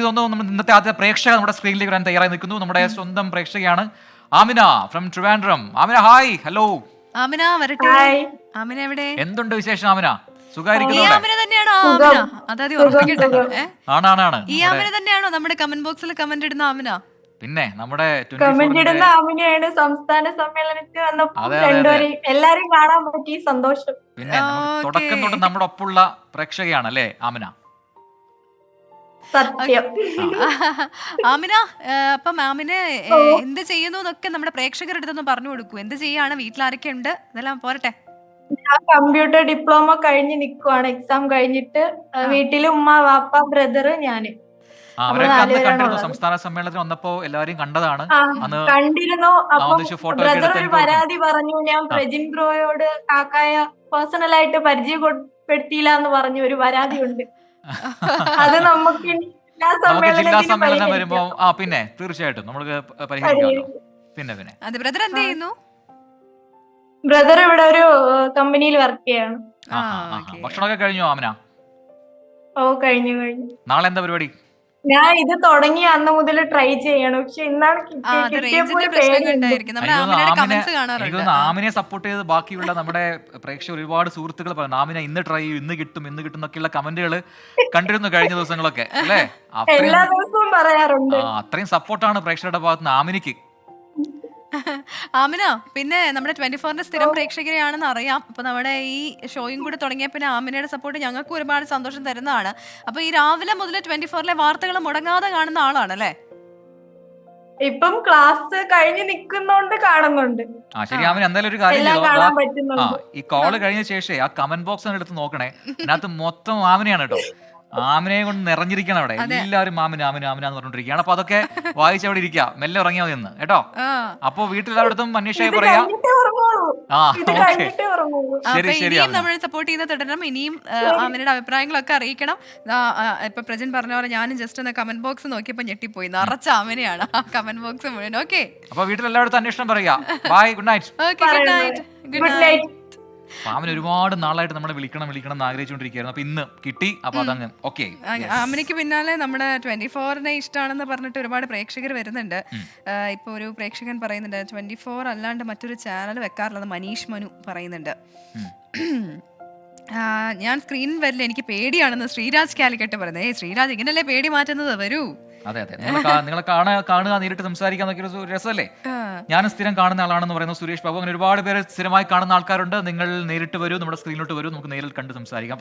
തോന്നുന്നു നമ്മൾ ഇന്നത്തെ ആദ്യത്തെ പ്രേക്ഷക നമ്മുടെ സ്ക്രീനിലേക്ക് വരാൻ തയ്യാറായി നിൽക്കുന്നു. നമ്മുടെ സ്വന്തം പ്രേക്ഷകയാണ് Amina from Trivandrum. Amina hi. Hello Amina വരട്ടെ. ആമിന എവിടെ? എന്തുണ്ട് വിശേഷം ആമിന? സുഖായിരിക്കുന്നു? ആമിന തന്നെയാണോ ആമിന? അതായത് ഉറപ്പിക്കട്ടെ. ആണ് ഈ ആമിന തന്നെയാണോ നമ്മുടെ കമന്റ് ബോക്സിൽ കമന്റ് ഇടുന്ന ആമിന? പിന്നെ നമ്മുടെ കമന്റ് ഇടുന്ന ആമിനയാണ്. സംസ്ഥാന സമ്മേളനത്തിൽ വന്നപ്പോൾ രണ്ടുപേരെയും എല്ലാരും കാണാൻ പറ്റി, സന്തോഷം. പിന്നെ തുടക്കം തൊട്ട് നമ്മുടെ ഒപ്പമുള്ള പ്രേക്ഷകയാണ് അല്ലേ ആമിന? സത്യം. ആമിന, അപ്പം ആമിന എന്ത് ചെയ്യുന്നു എന്നൊക്കെ നമ്മുടെ പ്രേക്ഷകരുടെ അടുത്തൊന്ന് പറഞ്ഞു കൊടുക്കൂ. എന്ത് ചെയ്യാണ്, വീട്ടിലാരൊക്കെ ഉണ്ട്, ഇതെല്ലാം പോരട്ടെ. ഞാൻ കമ്പ്യൂട്ടർ ഡിപ്ലോമ കഴിഞ്ഞ് നിക്കുവാണ്. എക്സാം കഴിഞ്ഞിട്ട് വീട്ടില് ഉമ്മ, വാപ്പ, ബ്രദർ, ഞാന്. സംസ്ഥാന സമ്മേളനത്തിൽ വന്നപ്പോ എല്ലാവരും കണ്ടതാണ്. കണ്ടിരുന്നു. അപ്പൊ ബ്രദർ ഒരു പരാതി പറഞ്ഞു, ഞാൻ പ്രജിൻ ബ്രോയോട് കാക്കായ പേഴ്സണലായിട്ട് പരിചയപ്പെടുത്തിയില്ല എന്ന് പറഞ്ഞു ഒരു പരാതി ഉണ്ട്. അത് നമുക്ക് ജില്ലാ സമ്മേളനം വരുമ്പോ പിന്നെ തീർച്ചയായിട്ടും നമുക്ക് പരിഹരിക്കാമല്ലോ. പിന്നെ ബ്രദർ എന്ത് ചെയ്യുന്നു? ബ്രദർ ഇവിടെ ഒരു കമ്പനിയിൽ വർക്ക് ചെയ്യാണ്. ഭക്ഷണമൊക്കെ കഴിഞ്ഞോ ആമിന? ഓ കഴിഞ്ഞു. നാളെ എന്താ പരിപാടി? ഞാൻ ഇത് തുടങ്ങി അന്ന് മുതൽ ട്രൈ ചെയ്യണം. പക്ഷെ ഇന്നാണ് ആമിനെ സപ്പോർട്ട് ചെയ്ത് ബാക്കിയുള്ള നമ്മുടെ പ്രേക്ഷകർ ഒരുപാട് സുഹൃത്തുക്കൾ പറഞ്ഞു ആമിന ഇന്ന് ട്രൈ ചെയ്യും, ഇന്ന് കിട്ടും എന്നൊക്കെയുള്ള കമന്റുകൾ കണ്ടിരുന്നു കഴിഞ്ഞ ദിവസങ്ങളൊക്കെ അല്ലേ? എല്ലാ ദിവസവും പറയാറുണ്ട്. അത്രയും സപ്പോർട്ടാണ് പ്രേക്ഷകരുടെ ഭാഗത്ത് നിന്ന് ആമിനിക്ക്. ആമിന, പിന്നെ നമ്മുടെ 24ന്റെ സ്ഥിരം പ്രേക്ഷകരെയാണെന്ന് അറിയാം. അപ്പൊ നമ്മുടെ ഈ ഷോയും കൂടെ തുടങ്ങിയ പിന്നെ ആമിനയുടെ സപ്പോർട്ട് ഞങ്ങൾക്ക് ഒരുപാട് സന്തോഷം തരുന്നതാണ്. അപ്പൊ ഈ രാവിലെ മുതൽ 24ലെ വാർത്തകൾ മുടങ്ങാതെ കാണുന്ന ആളാണ് അല്ലേ? ഇപ്പം ക്ലാസ് കഴിഞ്ഞ് നിൽക്കുന്നോണ്ട് കാണുന്നുണ്ട്. ശരി ആമിന, എന്തായാലും ഒരു കാര്യം, ഈ കോള് കഴിഞ്ഞ ശേഷം ആ കമന്റ് ബോക്സ് എടുത്ത് നോക്കണേ. അതിനകത്ത് മൊത്തം ആമിനയാണ് കേട്ടോ. ആമിനെ കൊണ്ട് നിറഞ്ഞിരിക്കണം അവിടെ. എല്ലാവരും ആമിന ആമിന ആമിന എന്ന് പറഞ്ഞോണ്ടിരിക്കുകയാണ്. അപ്പൊ അതൊക്കെ വായിച്ച് അവിടെ ഇരിക്കുക, മെല്ലെ ഉറങ്ങിയാ മതി എന്ന് കേട്ടോ. അപ്പൊ വീട്ടിലെല്ലായിടത്തും അന്വേഷണം പറയാ. നമ്മളെ സപ്പോർട്ട് ചെയ്യുന്ന തുടരണം. ഇനിയും ആമിനയുടെ അഭിപ്രായങ്ങളൊക്കെ അറിയിക്കണം. ഇപ്പൊ പ്രജൻ പറഞ്ഞ പോലെ ഞാനും ജസ്റ്റ് ഒന്ന് കമന്റ് ബോക്സ് നോക്കിയപ്പോ ഞെട്ടിപ്പോയി. നിറച്ച ആമിനെയാണ് ആ കമന്റ് ബോക്സ് മുഴുവൻ. ഓക്കെ, അപ്പൊ വീട്ടിലെല്ലായിടത്തും അന്വേഷണം പറയാ. Bye, good night. Good night. Good night. Amina ഒരുപാട് നാളായിട്ട് നമ്മളെ വിളിക്കണം എന്ന് ആഗ്രഹിച്ചുകൊണ്ടിരിക്കുകയായിരുന്നു. അപ്പൊ ഇന്ന് കിട്ടി. അപ്പൊ അതങ്ങ് ഓക്കെ. ആമിനയ്ക്ക് പിന്നാലെ നമ്മുടെ 24നെ ഇഷ്ടമാണെന്ന് പറഞ്ഞിട്ട് ഒരുപാട് പ്രേക്ഷകർ വരുന്നുണ്ട്. ഇപ്പൊ ഒരു പ്രേക്ഷകൻ പറയുന്നുണ്ട് 24 അല്ലാണ്ട് മറ്റൊരു ചാനൽ വെക്കാറുള്ളത്. മനീഷ് മനു പറയുന്നുണ്ട്. ഞാൻ സ്ക്രീനിൽ വരില്ല, എനിക്ക് പേടിയാണെന്ന് ശ്രീരാജ് കാലിക്കട്ട് പറയുന്നത്. ശ്രീരാജ് ഇങ്ങനല്ലേ പേടി മാറ്റുന്നത്, വരൂ. അതെ നിങ്ങളെ കാണുക, നേരിട്ട് സംസാരിക്കാന്നൊക്കെ ഒരു രസമല്ലേ? ഞാനും സ്ഥിരം കാണുന്ന ആളാണെന്ന് പറയുന്ന സുരേഷ് ബാബു. അങ്ങനെ ഒരുപാട് പേര് സ്ഥിരമായി കാണുന്ന ആൾക്കാരുണ്ട്. നിങ്ങൾ നേരിട്ട് വരൂ, നമ്മുടെ സ്ക്രീനിലോട്ട് വരൂ, നമുക്ക് നേരിൽ കണ്ട് സംസാരിക്കാം.